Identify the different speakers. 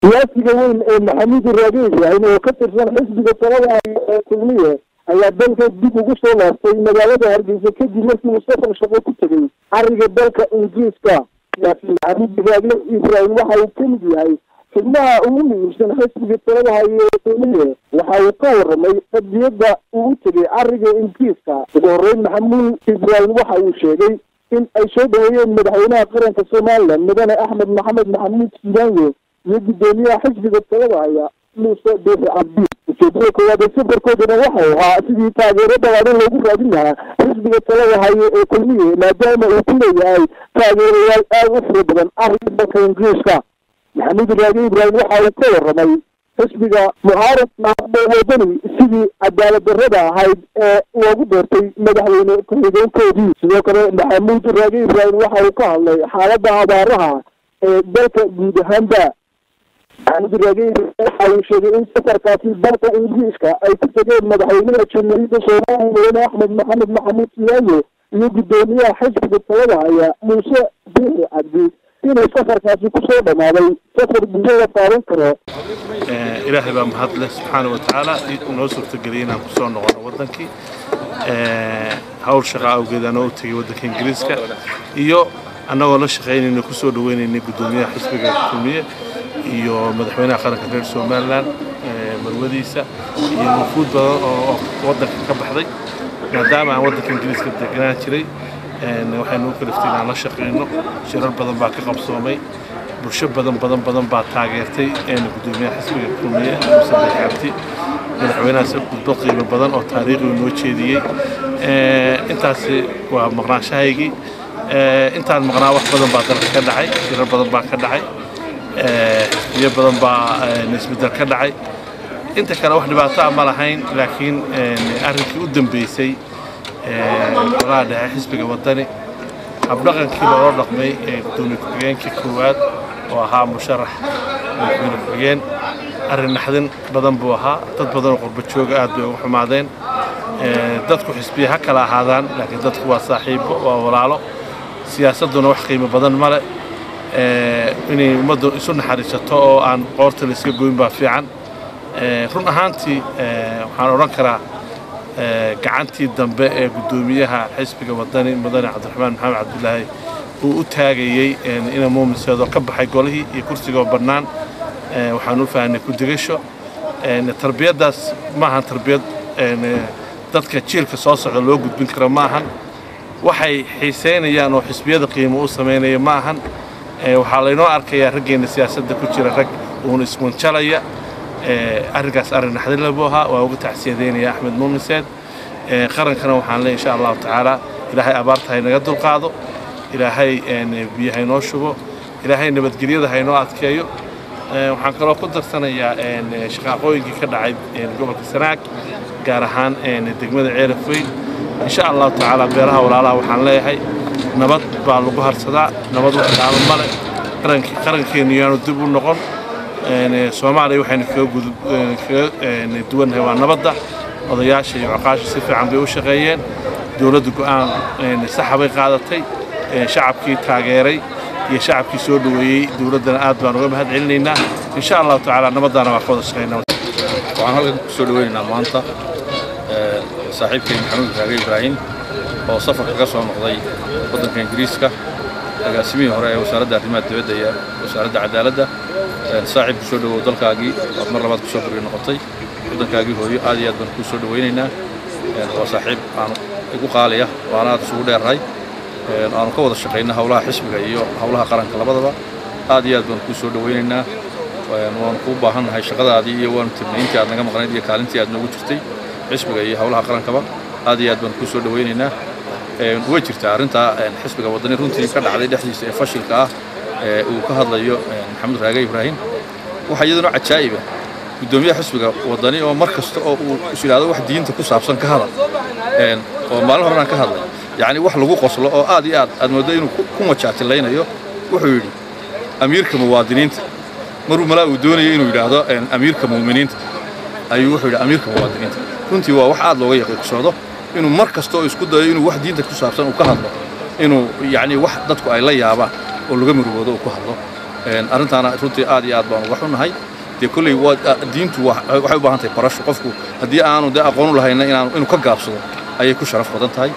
Speaker 1: siyaasiga weyn ee maxamuud raagey ibraahim oo ka tirsan xisbiga talada kulmiye ayaa dalka dib ugu soo laastay magaalada Hargeysa kadib markii uu safar shaqo ku tagay ariga dalka Ingiriiska. laakiin maxamuud raagey ibraahim waxa uu ka mid yahay xubnaha ugu muhiimsan xisbiga talada kulmiye waxa uu ka warramay qadiyada uu tagay ariga Ingiriiska. ugu horreyn maxamuud ibraahim waxa uu sheegay in ay soo dhaweeyeen madaxweynaha qaranka Soomaaliland mudane Axmed Maxamed Maxamuud Sidaanyo iyo gudoomiyaha xisbiga talada haya Muuse Biixi Cabdi. ujeedada koowaad ee safarkoodana waxay ahaa sidii taageerada badan loogu raadin lahaa xisbiga talada haya ee kulmiye maadaama uu ku leeyahay taageerayaal aad u fara badan ariga dalka Ingiriiska. maxamuud raagey ibraahim waxa uu ka warramay xisbiga mucaaradka wadani sidii cadaalad darrada ahayd ee loogu doortay madaxweyne ku-xigeenkoodii. sidoo kale maxamuud raagey ibraahim waxa uu ka hadlay xaaladda abaaraha ee dalka guud ahaanba. maxamuud raagey waxa uu sheegay in safarkaasi dalka Ingiriiska ay ku tageen madaxweynaha jamhuuriyadda Soomaaliya mudane Axmed Maxamed Maxamuud Sidaanyo iyo gudoomiyaha xisbiga talada haya Muuse Biixi Cabdi inay safarkaasi ku soo dhamaaday safar gudaha la taaban karo.
Speaker 2: ilaahay baa mahad leh subxaanahu wa tacaala inoo suurtageliyay inaan ku soo noqono waddankii hawl shaqo awgeed aan u tagay waddanka Ingiriiska iyo annagoo la shaqaynayna ku soo dhaweynaynay gudoomiyaha xisbiga kulmiye iyo madaxweynaha qaranka reer Soomaaliland marwadiisa iyo wufuud badan oo waddanka ka baxday maadaama aan waddanka Ingiriiska deganaan jiray waxaynu u kaliftay inaan la shaqayno shirar badan baa ka qabsoomay bulsho badan baa taageertay gudoomiyaha xisbiga kulmiye Muuse Biixi Cabdi madaxweynahaas khudbo qiimo badan oo taariikhi noo jeediyey. intaasi waa maqnaanshahaygii intaan maqnaa wax badan baa dalka ka dhacay shirar badan baa ka dhacay xisbiyo badan baa isbedel ka dhacay. inta kale wax dhibaato ah ma lahayn laakiin arrinkii u dambeysay golaha dhexe xisbiga wadani habdhaqankii loo dhaqmay gudoomiye ku-xigeenkii koowaad oo ahaa musharax madaxweyne ku-xigeen arrin naxdin badan buu ahaa. dad badan oo qurbo jooga aad bay uga xumaadeen. dadku xisbiye ha kala ahaadaan laakiin dadku waa saaxiibo waa walaalo siyaasadduna wax qiimo badan ma leh inay ummaddu isu naxariisato oo aan qoorta la iska goyn baa fiican. run ahaantii waxaan odhan karaa gacantii dambe ee gudoomiyaha xisbiga wadani mudane Cabdiraxmaan Maxamed Cabdilaahi uu u taagayay inuu muumiseedo ka baxay golihii iyo kursiga bannaan waxaan u faahnay ku digasho. tarbiyadaas maahan tarbiyad dadka jiilka soo socda loo gudbin karo maahan. waxay xiiseynayaan oo xisbiyada qiimo u sameynaya maahan. waxaa laynoo arkayaa raggeena siyaasadda ku jira rag uun iswanjalaya. arrinkaas arrin naxdin leh buu ahaa waa uga tacsiyadeynaya Axmed muumiseed. qarankana waxaan leeyahay insha allahu tacaala ilaahay abaarta ha inaga dulqaado ilaahay biyaha inoo shubo ilaahay nabadgelyada ha inoo adkeeyo. waxaan kaloo ku darsanayaa shaqaaqooyinkii ka dhacay gobolka Sanaag gaar ahaan degmada Ceelafweyn. insha allahu tacaala beeraha walaalaha waxaan leeyahay nabad baa lagu harsadaa nabad wax taalo male qarankeenu yaanu dib u noqon. Soomaaliya waxaynu kaga duwanahay waa nabadda. odayaasha iyo caqaasha si fiican bay u shaqeeyeen. dowladdu go'aan sax bay qaadatay. shacabkii taageeray iyo shacabkii soo dhaweeyay dowladdana aad baan uga mahad celinaynaa. insha allahu tacaala nabaddaana waa ka wada shaqeynaa.
Speaker 3: waxaan halkan ku soo dhaweynaynaa maanta saaxiibkay maxamuud raagey ibraahim oo safar kaga soo noqday waddanka Ingiriiska agaasimihii hore ee wasaaradda arrimaha dibadda iyo wasaaradda cadaaladda. saaxiib ku soo dhawow dalkaagii aad mar labaad ku soo fariin noqotay waddankaagii hooyo aad iyo aad baan ku soo dhaweynaynaa. waa saaxiib aan igu qaaliya waana aad isugu dheerahay aanu ka wada shaqayna hawlaha xisbiga iyo hawlaha qaranka labadaba. aad iyo aad baan ku soo dhaweynaynaa. waan ku baahannahay shaqadaadii iyo waan tirnayntii aad naga maqnayd iyo kaalintii aad noogu jirtay xisbiga iyo hawlaha qarankaba. aad iyo aad baan ku soo dhaweynaynaa. way jirtaa arrinta xisbiga wadani runtii ka dhacday dhexdiisa ee fashilka ah uu ka hadlayo maxamuud raagey ibraahim. waxa iyaduna cajaa'iba gudoomiyaha xisbiga wadani oo mar kasta oo uu isiraado wax diinta ku saabsan ka hadal oo maalin horena ka hadlay yani wax lagu qoslo oo aad iyo aad moodo inuu ku majaatilaynayo. wuxuu yidhi amiirka muwaadiniinta maruu malaa uu doonayay inuu yidhaahdo amiirka muuminiinta ayuu wuxuu yidhi amiirka muwaadiniinta. runtii waa wax aad looga yaqiiqsoodo inuu mar kasta oo isku dayo inuu wax diinta ku saabsan uu ka hadlo inuu yani wax dadku ay la yaabaan oo laga murugoodo uu ku hadlo. arrintaana runtii aad iyo aad baan uga xunnahay dee kulley diintu waxay u baahan tahay barasho qofku haddii aanu dee aqoon u lahayna inuu ka gaabsado ayay ku sharaf badan tahay